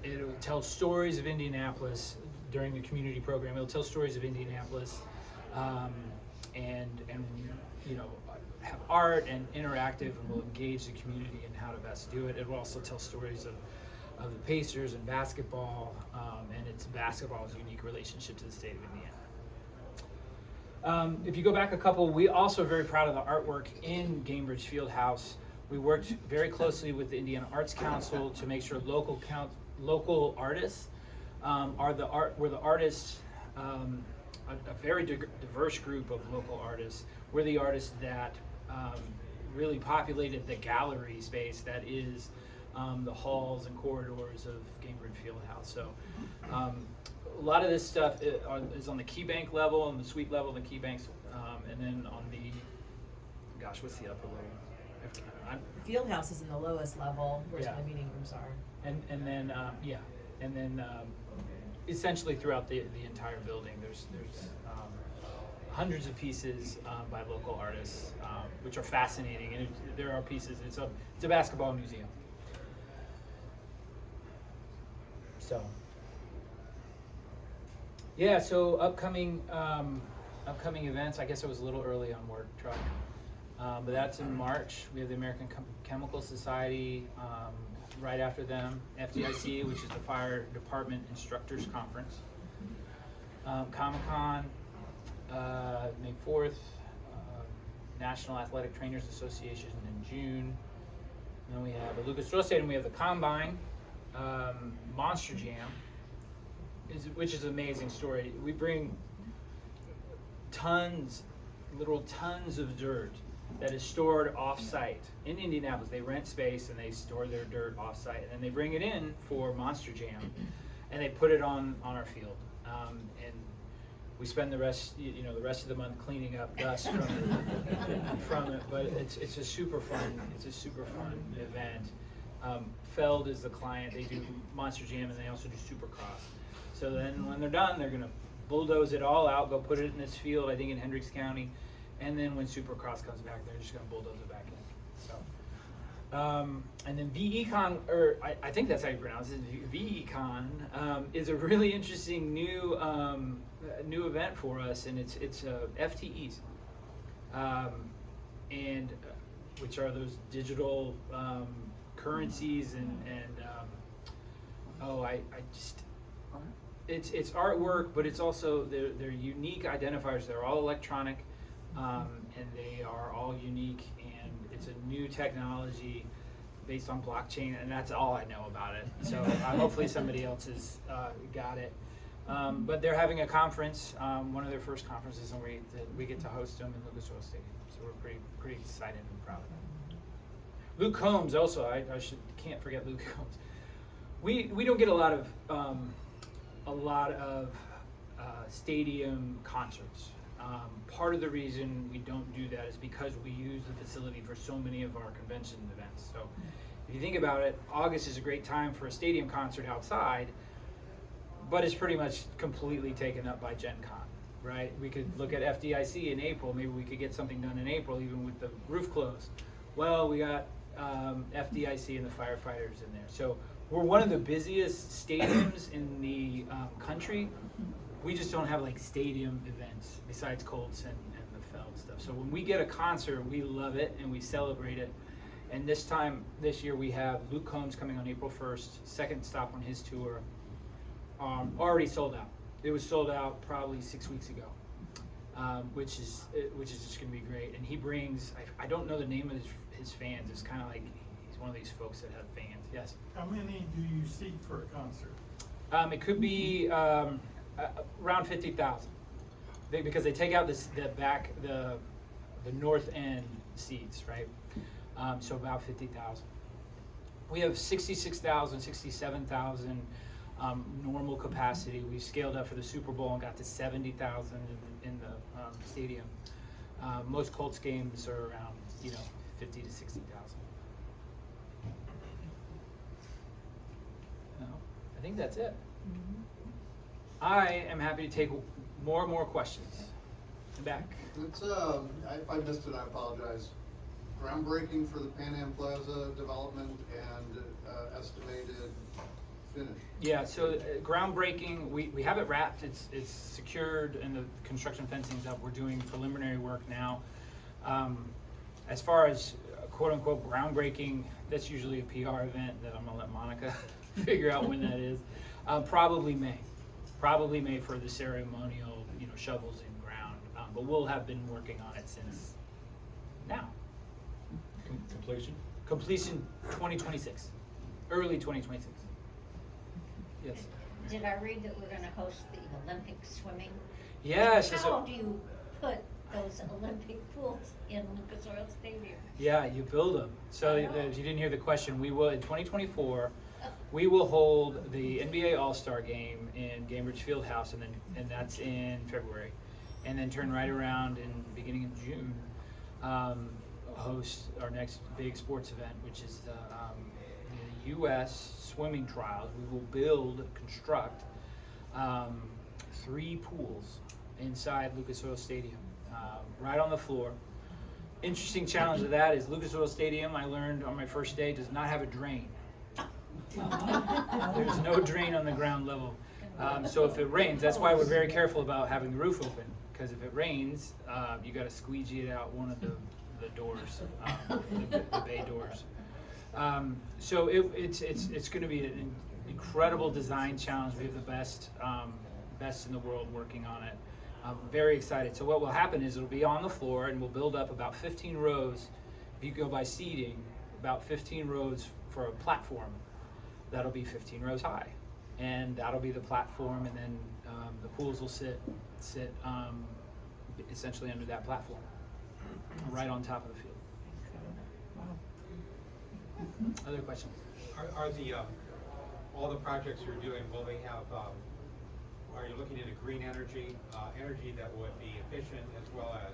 It'll tell stories of Indianapolis during the community program. It'll tell stories of Indianapolis, and have art and interactive, and will engage the community in how to best do it. It will also tell stories of the Pacers and basketball, and its basketball's unique relationship to the state of Indiana. If you go back a couple, we also are very proud of the artwork in Gainbridge Fieldhouse. We worked very closely with the Indiana Arts Council to make sure local artists were the artists, a very diverse group of local artists. We're the artists that really populated the gallery space that is the halls and corridors of Gainbridge Fieldhouse. So a lot of this stuff is on the key bank level, on the suite level, the key banks, and then on the, gosh, what's the upper level? Fieldhouse is in the lowest level, where Yeah. the meeting rooms are. And then essentially throughout the entire building, there's hundreds of pieces by local artists, which are fascinating, and there are pieces. It's a basketball museum. So yeah, so upcoming events. I guess I was a little early on work truck, but that's in March. We have the American Chemical Society. Right after them, FDIC, which is the Fire Department Instructors Conference. Comic-Con, May 4th, National Athletic Trainers Association in June. And then we have at Lucas Oil Stadium, we have the Combine, Monster Jam, which is an amazing story. We bring literal tons of dirt that is stored off-site in Indianapolis. They rent space and they store their dirt off-site, and they bring it in for Monster Jam, and they put it on our field. And we spend the rest of the month cleaning up dust from it. But it's a super fun event. Feld is the client. They do Monster Jam and they also do Supercross. So then when they're done, they're gonna bulldoze it all out, go put it in this field, I think in Hendricks County. And then when Supercross comes back, they're just going to bulldoze it back in. So, and then VECon, or I think that's how you pronounce it, VECon, is a really interesting new event for us, and it's FTEs, and which are those digital currencies it's artwork, but it's also they're unique identifiers. They're all electronic. And they are all unique, and it's a new technology based on blockchain, and that's all I know about it. So hopefully somebody else has got it. But they're having a conference, one of their first conferences, and we get to host them in Lucas Oil Stadium. So we're pretty excited and proud of them. Luke Combs also, I can't forget Luke Combs. We don't get a lot of stadium concerts. Part of the reason we don't do that is because we use the facility for so many of our convention events. So if you think about it, August is a great time for a stadium concert outside, but it's pretty much completely taken up by Gen Con, right? We could look at FDIC in April. Maybe we could get something done in April, even with the roof closed. Well, we got FDIC and the firefighters in there. So we're one of the busiest stadiums in the country. We just don't have like stadium events besides Colts and the Feld stuff. So when we get a concert, we love it and we celebrate it. And this year we have Luke Combs coming on April 1st, second stop on his tour, already sold out. It was sold out probably 6 weeks ago, which is just gonna be great. And he brings, I don't know the name of his fans. It's kind of like he's one of these folks that have fans. Yes. How many do you seat for a concert? It could be around 50,000, because they take out the north end seats, right? So about 50,000. We have 66,000, 67,000 normal capacity. We scaled up for the Super Bowl and got to 70,000 in the stadium. Most Colts games are around 50 to 60,000. I think that's it. I am happy to take more and more questions. Back. It's if I missed it, I apologize. Groundbreaking for the Pan Am Plaza development and estimated finish. Yeah, so groundbreaking, we have it wrapped, it's secured, and the construction fencing's up. We're doing preliminary work now. As far as quote unquote groundbreaking, that's usually a PR event that I'm gonna let Monica figure out when that is. Probably May for the ceremonial, shovels in ground. But we'll have been working on it since now. Completion 2026, early 2026. Yes. Did I read that we're gonna host the Olympic swimming? Yes. How do you put those Olympic pools in Lucas Oil Stadium? Yeah, you build them. So if you didn't hear the question, we will, in 2024, we will hold the NBA All-Star Game in Gainbridge Fieldhouse, and that's in February. And then turn right around in beginning of June, host our next big sports event, which is the U.S. swimming trials. We will construct 3 pools inside Lucas Oil Stadium, right on the floor. Interesting challenge of that is Lucas Oil Stadium, I learned on my first day, does not have a drain. There's no drain on the ground level. So if it rains, that's why we're very careful about having the roof open, because if it rains, you got to squeegee it out one of the doors, the bay doors. So it's going to be an incredible design challenge. We have the best in the world working on it. I'm very excited. So what will happen is it'll be on the floor, and we'll build up about 15 rows. If you go by seating, about 15 rows for a platform. That'll be 15 rows high, and that'll be the platform, and then the pools will sit essentially under that platform, right on top of the field. Other questions? Are the all the projects you're doing, will they have? Are you looking into green energy, energy that would be efficient as well as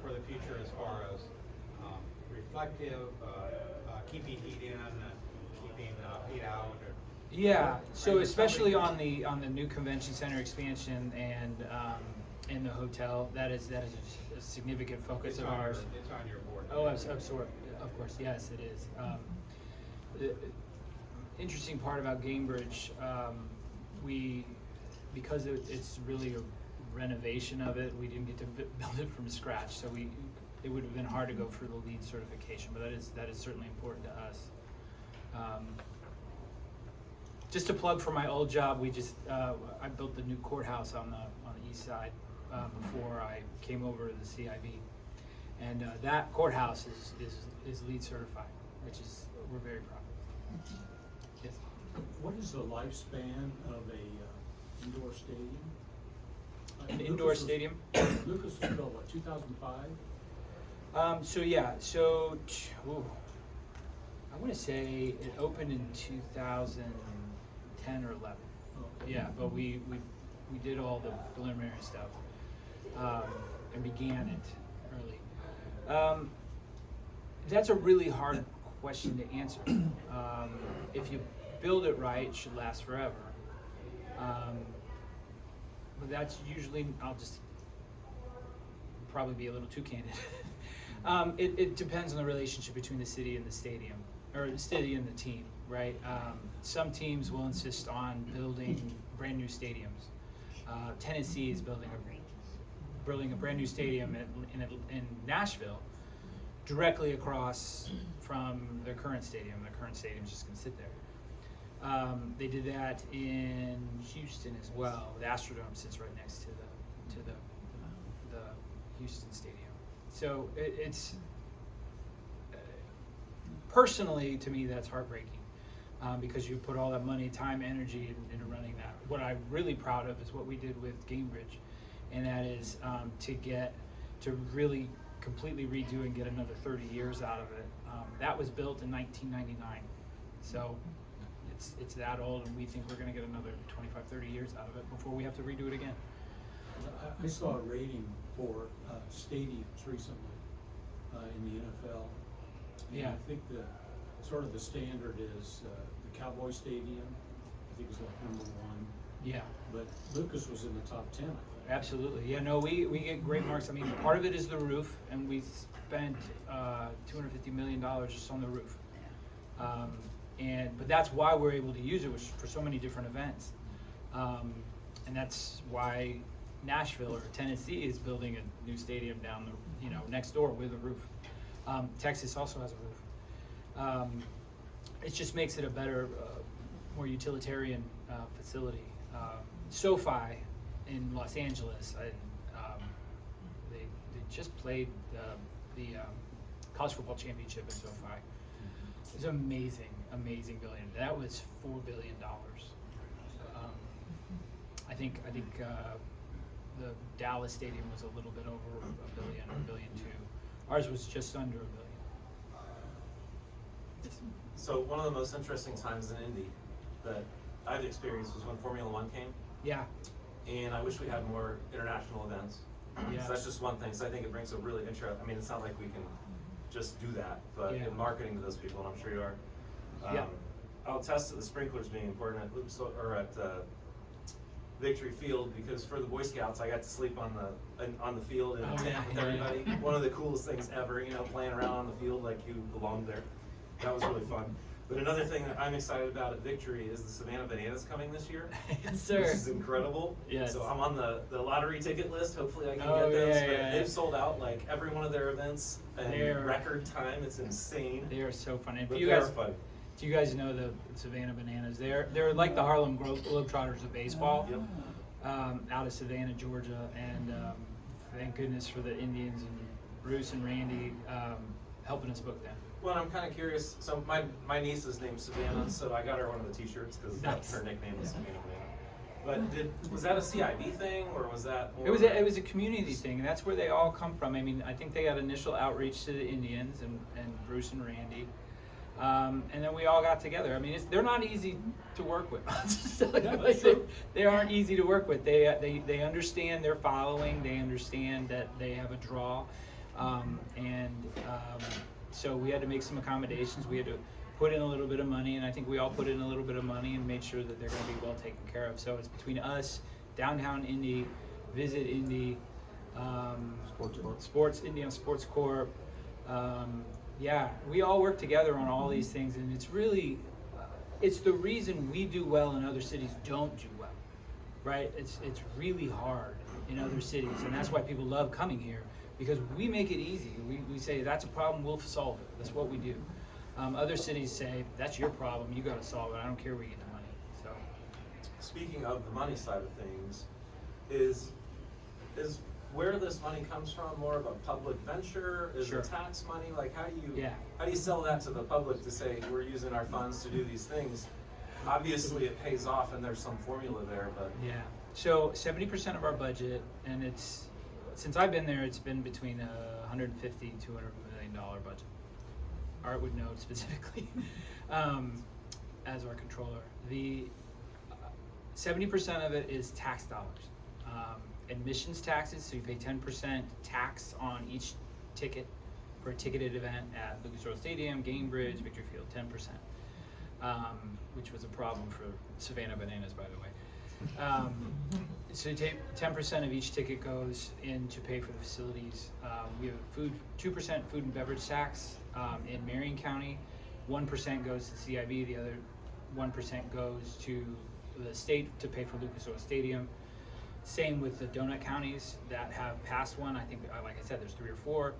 for the future, as far as reflective, keeping heat in, keeping heat out? Or, Yeah. So especially on the new convention center expansion and the hotel, that is a significant focus of ours. It's on your board. Oh, of course, yes, it is. The interesting part about Gainbridge, because it's really a renovation of it, we didn't get to build it from scratch, so it would have been hard to go for the LEED certification, but that is certainly important to us. Just to plug for my old job, I built the new courthouse on the east side before I came over to the CIB, and that courthouse is LEED certified, which is we're very proud of. Yes. What is the lifespan of a indoor stadium? An indoor stadium? Lucas was built, what, 2005? I want to say it opened in 2010 or 11. Okay. Yeah, but we did all the preliminary stuff and began it early. That's a really hard question to answer. If you build it right, it should last forever. But that's usually, I'll just probably be a little too candid. It depends on the relationship between the city and the stadium, or the city and the team, right? Some teams will insist on building brand new stadiums. Tennessee is building a brand new stadium in Nashville, directly across from their current stadium. Their current stadium's just gonna sit there. They did that in Houston as well. The Astrodome sits right next to the Houston Stadium. So it's personally, to me, that's heartbreaking because you put all that money, time, energy into running that. What I'm really proud of is what we did with Gainbridge, and that is to really completely redo and get another 30 years out of it. That was built in 1999, so it's that old, and we think we're going to get another 25, 30 years out of it before we have to redo it again. I saw a rating for stadiums recently in the NFL. And Yeah. I think the standard is the Cowboy Stadium. I think is like number 1. Yeah. But Lucas was in the top 10, I think. Absolutely. Yeah, no, we get great marks. I mean, part of it is the roof, and we spent $250 million just on the roof. But that's why we're able to use it for so many different events. And that's why Nashville or Tennessee is building a new stadium down next door with a roof. Texas also has a roof. It just makes it a better, more utilitarian facility. SoFi in Los Angeles, they just played the college football championship in SoFi. It was amazing building. That was $4 billion. I think the Dallas stadium was a little bit over $1 billion, $1.2 billion. Ours was just under $1 billion. So one of the most interesting times in Indy that I've experienced was when Formula One came. Yeah. And I wish we had more international events. Yeah. So that's just one thing. So I think it brings a really I mean, it's not like we can just do that, but Yeah. in marketing to those people, and I'm sure you are. Yeah. I'll attest to the sprinklers being important at Victory Field, because for the Boy Scouts, I got to sleep on the field in a tent with everybody. One of the coolest things ever, you know, playing around on the field like you belonged there. That was really fun. But another thing that I'm excited about at Victory is the Savannah Bananas coming this year. Yes, sir. Which is incredible. Yes. So I'm on the lottery ticket list. Hopefully I can Oh, get those. yeah, But yeah. they've sold out like every one of their events in They're- record time. It's insane. They are so fun. And But you they guys, are fun. do you guys know the Savannah Bananas? They're like the Harlem Globetrotters of baseball. Yep. Out of Savannah, Georgia, and thank goodness for the Indians and Bruce and Randy helping us book them. Well, I'm kind of curious. So my niece is named Savannah, so I got her one of the T-shirts because that's Nice. her nickname is Savannah Banana. But was that a CIB thing, or was that more? It was a community thing, and that's where they all come from. I mean, I think they got initial outreach to the Indians and Bruce and Randy, and then we all got together. I mean, they're not easy to work with. They aren't easy to work with. They understand their following. They understand that they have a draw, so we had to make some accommodations. We had to put in a little bit of money, and I think we all put in a little bit of money and made sure that they're going to be well taken care of. So it's between us, Downtown Indy, Visit Indy, Indiana Sports Corp. Yeah, we all work together on all these things, and it's really, it's the reason we do well and other cities don't do well, right? It's really hard in other cities, and that's why people love coming here, because we make it easy. We say, that's a problem, we'll solve it. That's what we do. Other cities say, that's your problem, you gotta solve it. I don't care where you get the money, so. Speaking of the money side of things, is where this money comes from more of a public venture? Is Sure. it tax money? Like how do you Yeah. sell that to the public to say we're using our funds to do these things? Obviously it pays off and there's some formula there, but Yeah, so 70% of our budget, and it's, since I've been there, it's been between $150 $200 million budget. Art would know specifically, as our controller. The 70% of it is tax dollars. Admissions taxes, so you pay 10% tax on each ticket for a ticketed event at Lucas Oil Stadium, Gainbridge, Victory Field, 10%, which was a problem for Savannah Bananas, by the way. So you take 10% of each ticket goes in to pay for the facilities. We have 2% food and beverage tax in Marion County. 1% goes to CIB. The other 1% goes to the state to pay for Lucas Oil Stadium. Same with the donut counties that have passed one. I think, like I said, there's 3 or 4.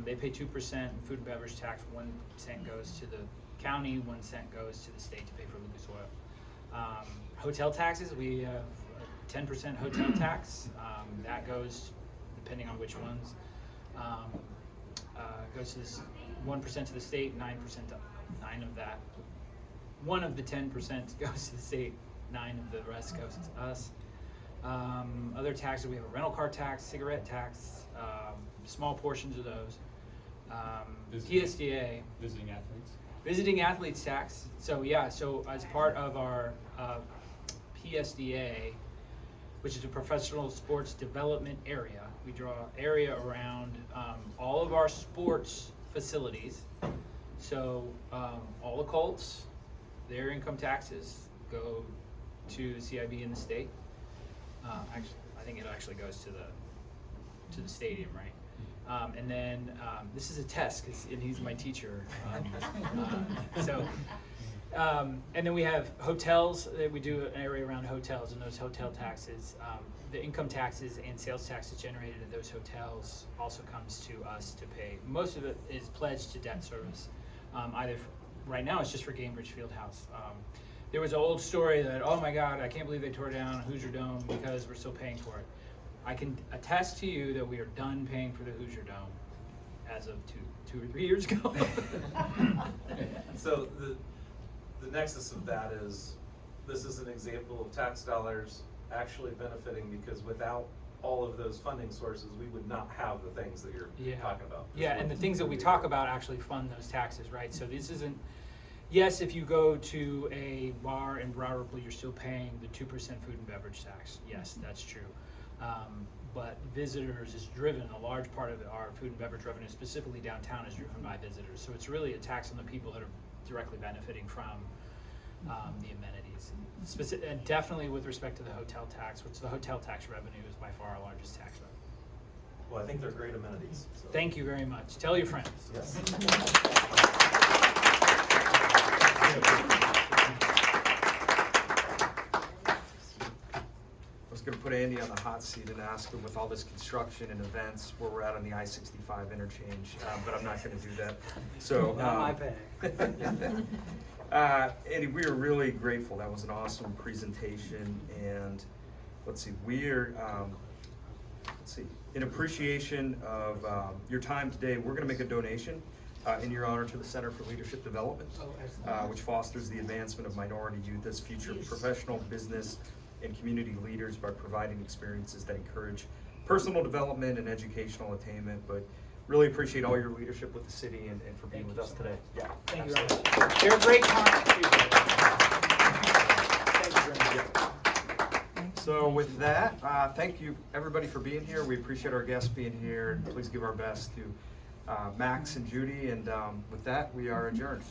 They pay 2% food and beverage tax. 1% goes to the county. 1% goes to the state to pay for Lucas Oil. Hotel taxes, we have 10% hotel tax. That goes, depending on which ones, goes to 1% to the state, 9% to 9 of that. 1 of the 10% goes to the state, 9 of the rest goes to us. Other taxes, we have a rental car tax, cigarette tax, small portions of those. PSDA. Visiting athletes tax. So yeah, so as part of our PSDA, which is a professional sports development area, we draw an area around all of our sports facilities. So all the Colts, their income taxes go to the CIB in the state. Actually, I think it actually goes to the stadium, right? And then this is a test, and he's my teacher. And then we have hotels. We do an area around hotels, and those hotel taxes, the income taxes and sales taxes generated at those hotels also comes to us to pay. Most of it is pledged to debt service. Right now it's just for Gainbridge Fieldhouse. There was an old story that, oh my God, I can't believe they tore down Hoosier Dome because we're still paying for it. I can attest to you that we are done paying for the Hoosier Dome as of two or 3 years ago. So the nexus of that is, this is an example of tax dollars actually benefiting, because without all of those funding sources, we would not have the things that you're Yeah. talking about. Yeah, and the things that we talk about actually fund those taxes, right? So this isn't, yes, if you go to a bar in Broad Ripple, you're still paying the 2% food and beverage tax. Yes, that's true. But visitors is driven, a large part of our food and beverage revenue, specifically downtown, is driven by visitors. So it's really a tax on the people that are directly benefiting from the amenities. And definitely with respect to the hotel tax, which the hotel tax revenue is by far our largest tax revenue. Well, I think they're great amenities. So. Thank you very much. Tell your friends. Yes. I was gonna put Andy on the hot seat and ask him with all this construction and events where we're at on the I-65 interchange, but I'm not gonna do that. So. Not my bag. Andy, we are really grateful. That was an awesome presentation, and let's see, in appreciation of your time today, we're gonna make a donation in your honor to the Center for Leadership Development, which fosters the advancement of minority youth as future professional, business, and community leaders by providing experiences that encourage personal development and educational attainment. But really appreciate all your leadership with the city and for being with us today. Yeah. Thank you very much. They're a great client too. Thank you very much. So with that, thank you everybody for being here. We appreciate our guests being here, and please give our best to Max and Judy. And with that, we are adjourned.